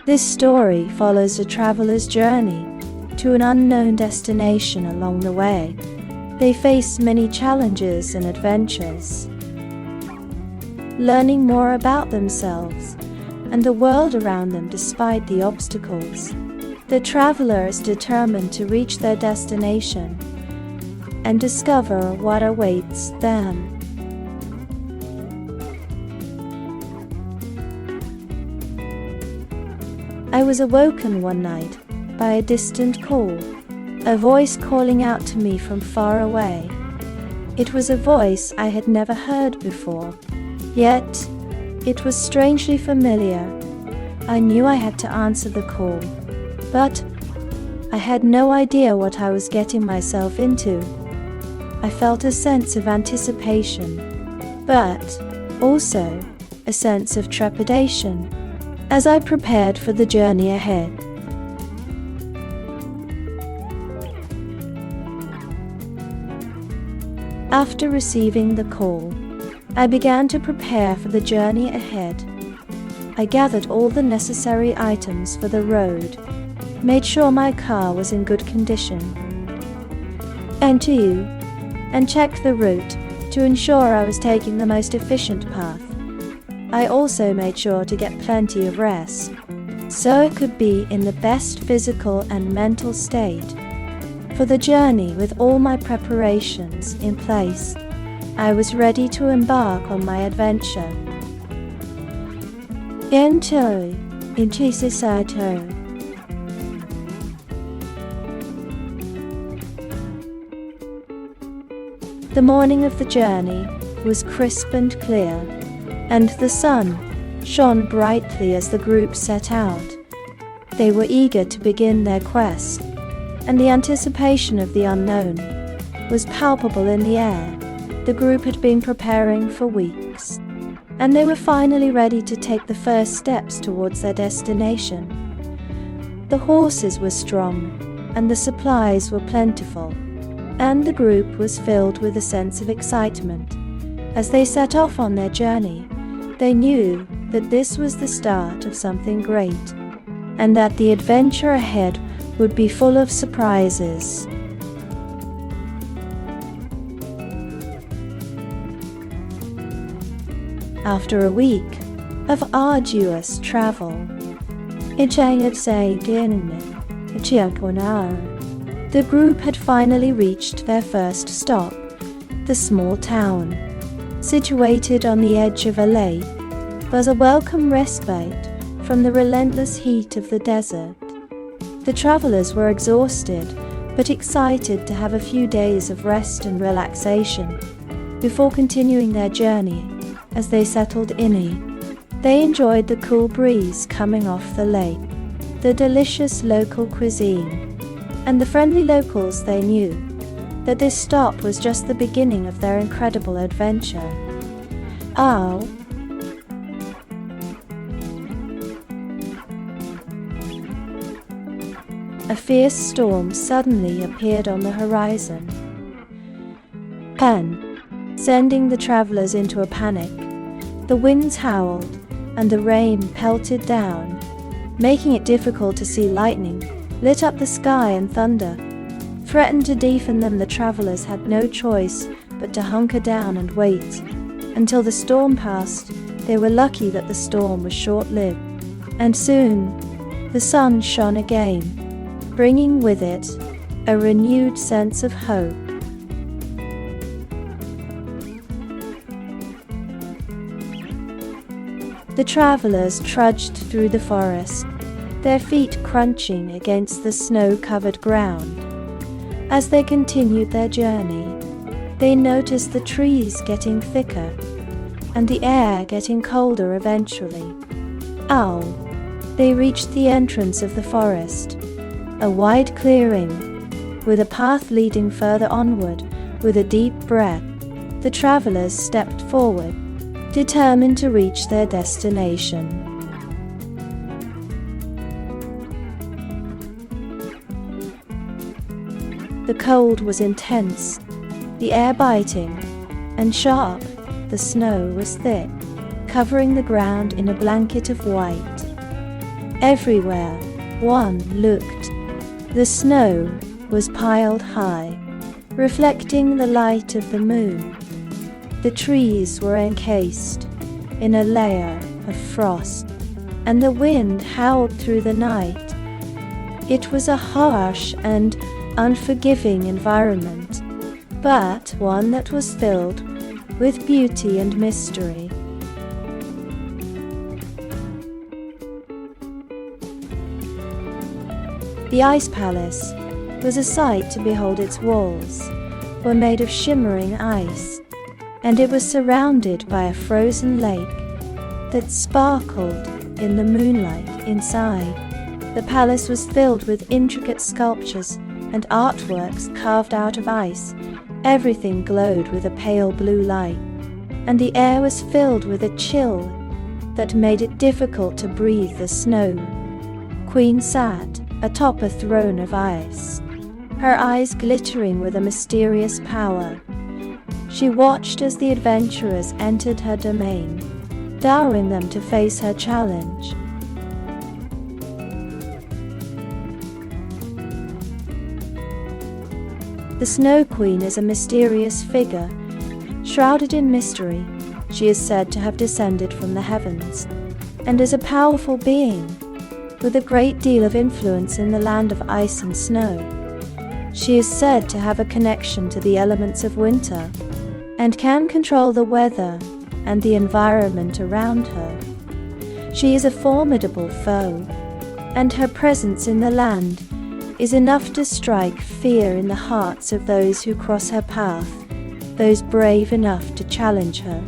This story follows a traveler's journey to an unknown destination along the way. They face many challenges and adventures, learning more about themselves and the world around them despite the obstacles. The traveler is determined to reach their destination and discover what awaits them. I was awoken one night by a distant call, a voice calling out to me from far away. It was a voice I had never heard before, yet it was strangely familiar. I knew I had to answer the call, but I had no idea what I was getting myself into. I felt a sense of anticipation, but also a sense of trepidation as I prepared for the journey ahead. After receiving the call, I began to prepare for the journey ahead. I gathered all the necessary items for the road, made sure my car was in good condition, and checked the route to ensure I was taking the most efficient path. I also made sure to get plenty of rest, so I could be in the best physical and mental state for the journey. With all my preparations in place, I was ready to embark on my adventure. Enter into society. The morning of the journey was crisp and clear, and the sun shone brightly as the group set out. They were eager to begin their quest, and the anticipation of the unknown was palpable in the air. The group had been preparing for weeks, and they were finally ready to take the first steps towards their destination. The horses were strong, and the supplies were plentiful, and the group was filled with a sense of excitement. As they set off on their journey, they knew that this was the start of something great, and that the adventure ahead would be full of surprises. After a week of arduous travel, the group had finally reached their first stop, the small town, situated on the edge of a lake. Was a welcome respite from the relentless heat of the desert. The travelers were exhausted, but excited to have a few days of rest and relaxation before continuing their journey. As they settled in, they enjoyed the cool breeze coming off the lake, the delicious local cuisine, and the friendly locals. They knew that this stop was just the beginning of their incredible adventure. A fierce storm suddenly appeared on the horizon, sending the travelers into a panic. The winds howled, and the rain pelted down, making it difficult to see. Lightning lit up the sky, and thunder threatened to deafen them. The travelers had no choice but to hunker down and wait until the storm passed. They were lucky that the storm was short-lived, and soon the sun shone again, bringing with it a renewed sense of hope. The travelers trudged through the forest, their feet crunching against the snow-covered ground. As they continued their journey, they noticed the trees getting thicker and the air getting colder. Eventually, they reached the entrance of the forest, a wide clearing with a path leading further onward. With a deep breath, the travelers stepped forward, determined to reach their destination. The cold was intense, the air biting and sharp. The snow was thick, covering the ground in a blanket of white. Everywhere one looked, the snow was piled high, reflecting the light of the moon. The trees were encased in a layer of frost, and the wind howled through the night. It was a harsh and unforgiving environment, but one that was filled with beauty and mystery. The Ice Palace was a sight to behold. Its walls were made of shimmering ice, and it was surrounded by a frozen lake that sparkled in the moonlight inside. The palace was filled with intricate sculptures and artworks carved out of ice. Everything glowed with a pale blue light, and the air was filled with a chill that made it difficult to breathe. The Snow Queen sat atop a throne of ice, her eyes glittering with a mysterious power. She watched as the adventurers entered her domain, daring them to face her challenge. The Snow Queen is a mysterious figure, shrouded in mystery. She is said to have descended from the heavens, and is a powerful being with a great deal of influence in the land of ice and snow. She is said to have a connection to the elements of winter, and can control the weather and the environment around her. She is a formidable foe, and her presence in the land is enough to strike fear in the hearts of those who cross her path. Those brave enough to challenge her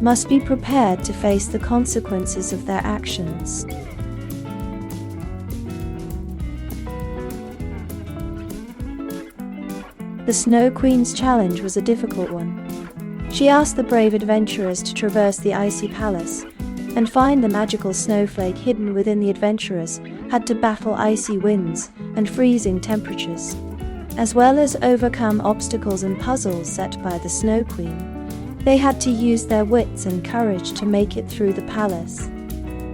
must be prepared to face the consequences of their actions. The Snow Queen's challenge was a difficult one. She asked the brave adventurers to traverse the icy palace and find the magical snowflake hidden within. The adventurers had to battle icy winds and freezing temperatures, as well as overcome obstacles and puzzles set by the Snow Queen. They had to use their wits and courage to make it through the palace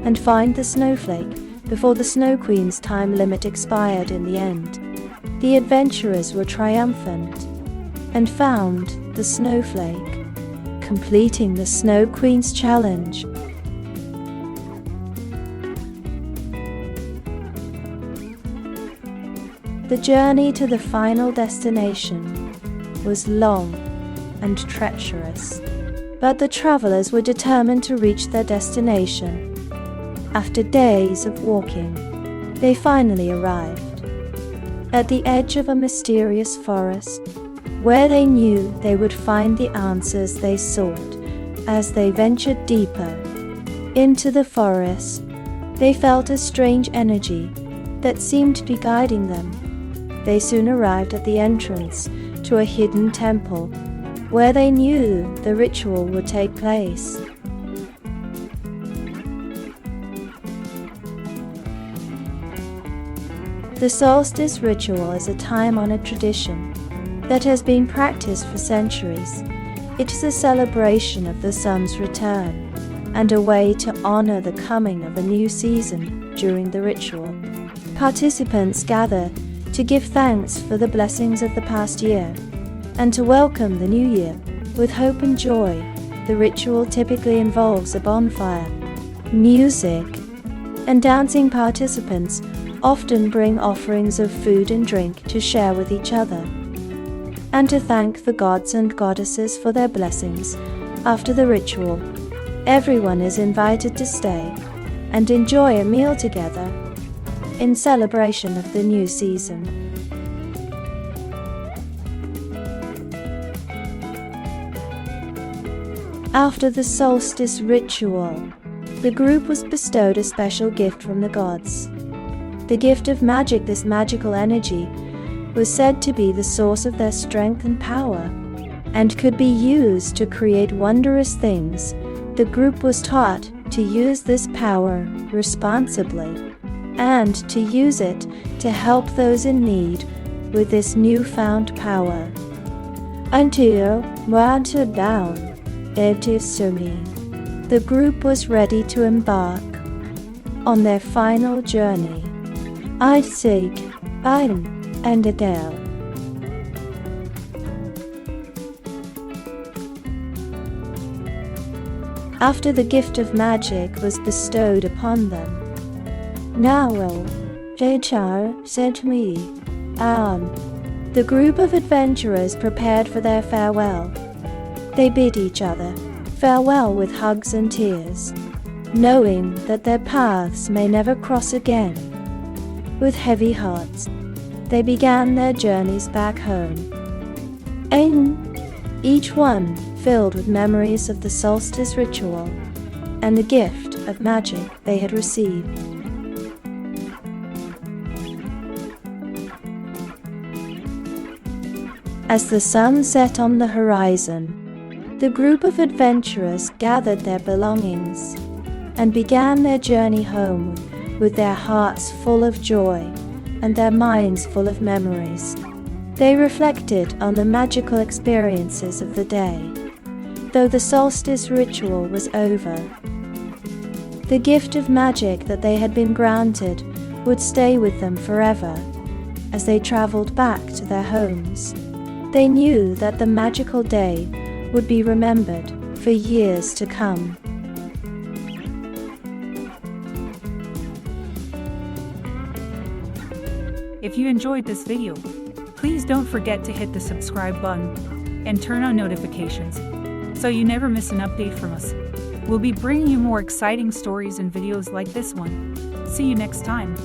and find the snowflake before the Snow Queen's time limit expired. In the end, the adventurers were triumphant and found the snowflake, completing the Snow Queen's challenge. The journey to the final destination was long and treacherous, but the travelers were determined to reach their destination. After days of walking, they finally arrived at the edge of a mysterious forest, where they knew they would find the answers they sought. As they ventured deeper into the forest, they felt a strange energy that seemed to be guiding them. They soon arrived at the entrance to a hidden temple, where they knew the ritual would take place. The Solstice ritual is a time-honored tradition that has been practiced for centuries. It is a celebration of the sun's return and a way to honor the coming of a new season. During the ritual, participants gather to give thanks for the blessings of the past year and to welcome the new year with hope and joy. The ritual typically involves a bonfire, music, and dancing. Participants often bring offerings of food and drink to share with each other and to thank the gods and goddesses for their blessings. After the ritual, everyone is invited to stay and enjoy a meal together in celebration of the new season. After the solstice ritual, the group was bestowed a special gift from the gods. The gift of magic. This magical energy was said to be the source of their strength and power, and could be used to create wondrous things. The group was taught to use this power responsibly, and to use it to help those in need with this newfound power. Until wanted down into Sumi, the group was ready to embark on their final journey. Isaac, Ian, and Adele. After the gift of magic was bestowed upon them, Nawal, Jachar, said me, the group of adventurers prepared for their farewell. They bid each other farewell with hugs and tears, knowing that their paths may never cross again. With heavy hearts, they began their journeys back home. Each one filled with memories of the solstice ritual and the gift of magic they had received. As the sun set on the horizon, the group of adventurers gathered their belongings and began their journey home with their hearts full of joy and their minds full of memories. They reflected on the magical experiences of the day. Though the solstice ritual was over, the gift of magic that they had been granted would stay with them forever. As they traveled back to their homes, they knew that the magical day would be remembered for years to come. If you enjoyed this video, please don't forget to hit the subscribe button and turn on notifications so you never miss an update from us. We'll be bringing you more exciting stories and videos like this one. See you next time.